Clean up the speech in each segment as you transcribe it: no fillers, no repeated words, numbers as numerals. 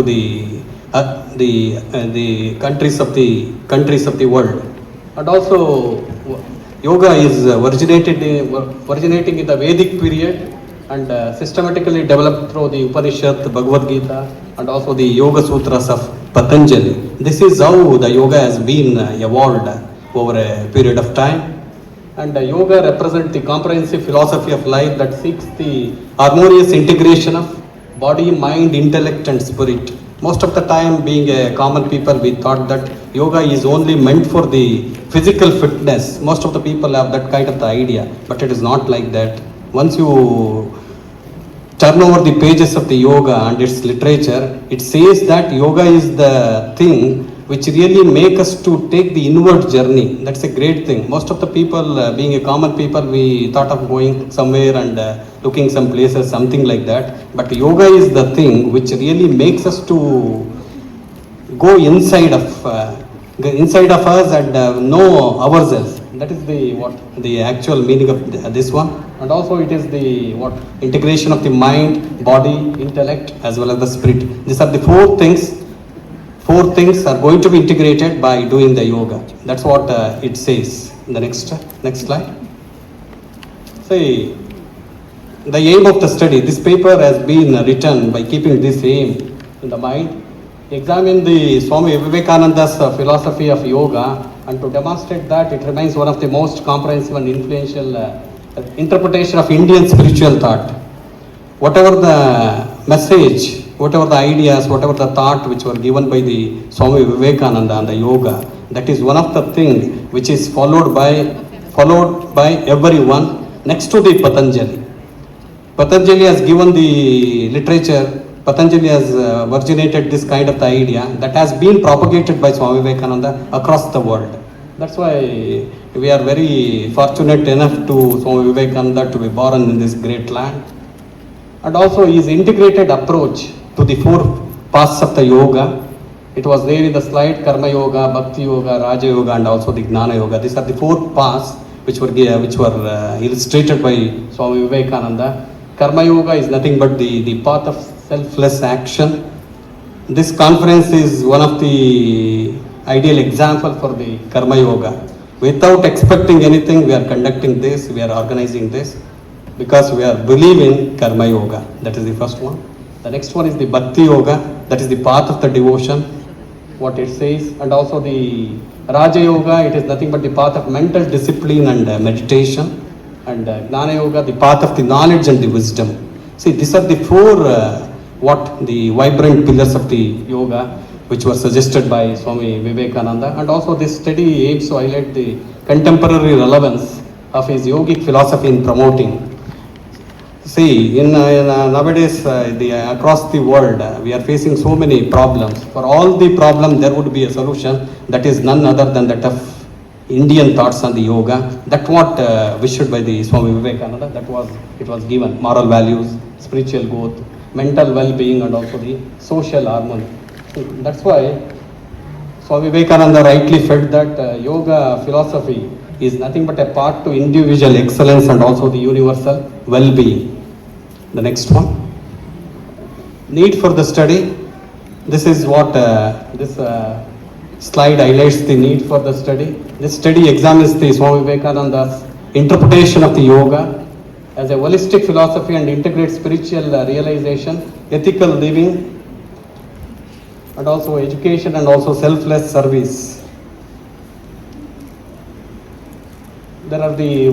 the countries of the world. And also yoga is originating in the Vedic period and systematically developed through the Upanishad, Bhagavad Gita, and also the Yoga Sutras of Patanjali. This is how the yoga has been evolved over a period of time. And yoga represents the comprehensive philosophy of life that seeks the harmonious integration of body, mind, intellect, and spirit. Most of the time, being a common people, we thought that yoga is only meant for the physical fitness. Most of the people have that kind of the idea, but it is not like that. Once you turn over the pages of the yoga and its literature, it says that yoga is the thing which really make us to take the inward journey. That's a great thing. Most of the people, being a common people, we thought of going somewhere and looking some places, something like that. But yoga is the thing which really makes us to go inside of us and know ourselves. That is the actual meaning of this one. And also it is the integration of the mind, body, intellect, as well as the spirit. These are the four things. Four things are going to be integrated by doing the yoga. That's what it says. The next slide. See, the aim of the study. This paper has been written by keeping this aim in the mind. Examine the Swami Vivekananda's philosophy of yoga, and to demonstrate that it remains one of the most comprehensive and influential interpretation of Indian spiritual thought. Whatever the message, whatever the ideas, whatever the thought which were given by the Swami Vivekananda and the yoga, that is one of the things which is followed by everyone next to the Patanjali. Patanjali has given the literature. Patanjali has originated this kind of the idea that has been propagated by Swami Vivekananda across the world. That's why we are very fortunate enough to Swami Vivekananda to be born in this great land. And also his integrated approach to the four paths of the yoga. It was there in the slide: Karma Yoga, Bhakti Yoga, Raja Yoga, and also the Gnana Yoga. These are the four paths which were illustrated by Swami Vivekananda. Karma Yoga is nothing but the path of selfless action. This conference is one of the ideal example for the Karma Yoga. Without expecting anything, we are conducting this, we are organizing this, because we are believing Karma Yoga. That is the first one. The next one is the Bhakti Yoga, that is the path of the devotion, what it says. And also the Raja Yoga, it is nothing but the path of mental discipline and meditation. And Gnana Yoga, the path of the knowledge and the wisdom. See, these are the four the vibrant pillars of the yoga which were suggested by Swami Vivekananda. And also this study aims to highlight the contemporary relevance of his yogic philosophy in promoting. See, nowadays, across the world, we are facing so many problems. For all the problems, there would be a solution that is none other than that of Indian thoughts on the yoga. That's what wished by the Swami Vivekananda. It was given moral values, spiritual growth, mental well-being, and also the social harmony. So that's why Swami Vivekananda rightly felt that yoga philosophy is nothing but a path to individual excellence and also the universal well-being. The next one. Need for the study. This is what this slide highlights the need for the study. This study examines the Swami Vivekananda's interpretation of the yoga as a holistic philosophy and integrates spiritual realization, ethical living, and also education and also selfless service. There are the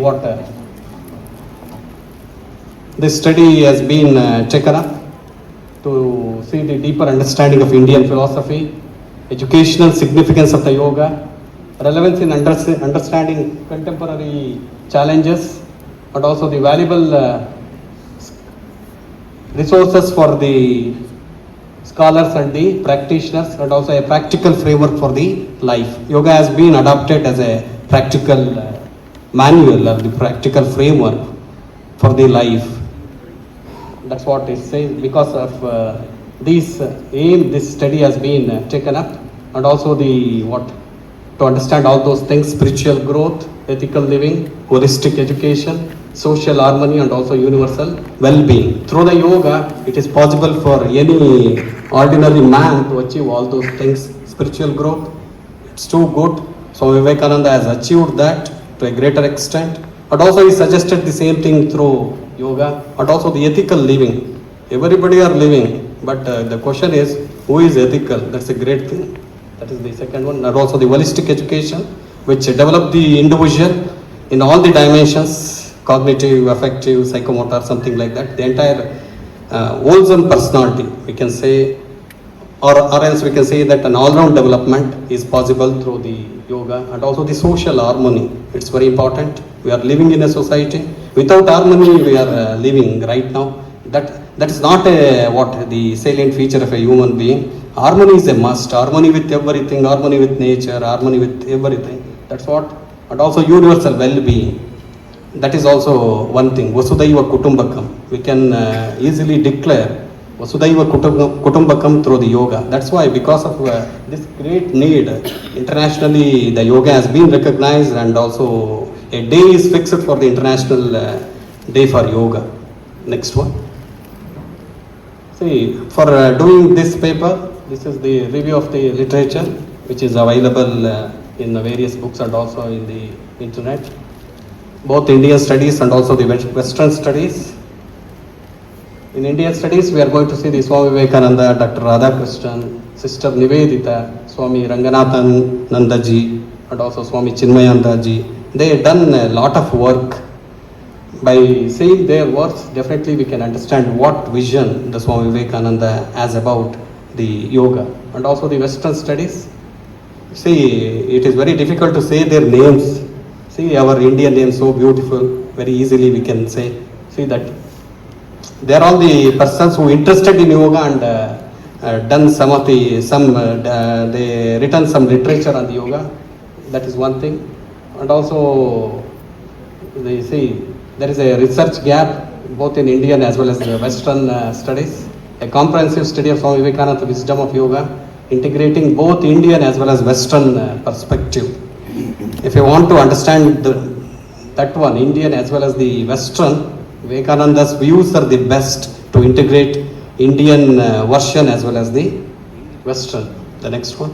this study has been taken up to see the deeper understanding of Indian philosophy, educational significance of the yoga, relevance in understanding contemporary challenges, and also the valuable resources for the scholars and the practitioners, and also a practical framework for the life. Yoga has been adopted as a practical manual or the practical framework for the life. That's what it says. Because of this aim, this study has been taken up, and also to understand all those things: spiritual growth, ethical living, holistic education, social harmony and also universal well-being. Through the yoga, it is possible for any ordinary man to achieve all those things. Spiritual growth, it's too good. So Vivekananda has achieved that to a greater extent. And also he suggested the same thing through yoga and also the ethical living. Everybody are living, but the question is, who is ethical? That's a great thing. That is the second one. And also the holistic education, which develop the individual in all the dimensions, cognitive, affective, psychomotor, something like that. The entire wholesome personality, we can say, or else we can say that an all-round development is possible through the yoga. And also the social harmony, it's very important. We are living in a society. Without harmony, we are living right now. That is not what the salient feature of a human being. Harmony is a must. Harmony with everything, harmony with nature, harmony with everything. That's what. And also universal well-being. That is also one thing. Vasudhaiva Kutumbakam. We can easily declare Vasudhaiva Kutumbakam through the yoga. That's why, because of this great need, internationally the yoga has been recognized, and also a day is fixed for the International Day for Yoga. Next one. See, for doing this paper, this is the review of the literature, which is available in the various books and also in the internet. Both Indian studies and also the Western studies. In Indian studies, we are going to see the Swami Vivekananda, Dr. Radhakrishnan, Sister Nivedita, Swami Ranganathan Nandaji, and also Swami Chinmayanandaji. They have done a lot of work. By seeing their works, definitely we can understand what vision the Swami Vivekananda has about the yoga. And also the Western studies. See, it is very difficult to say their names. See, our Indian names so beautiful, very easily we can say. See that they are all the persons who interested in yoga and done they written some literature on the yoga. That is one thing. And also they see there is a research gap both in Indian as well as the Western studies. A comprehensive study of Swami Vivekananda, wisdom of yoga, integrating both Indian as well as Western perspective. If you want to understand that one, Indian as well as the Western, Vivekananda's views are the best to integrate Indian version as well as the Western. The next one.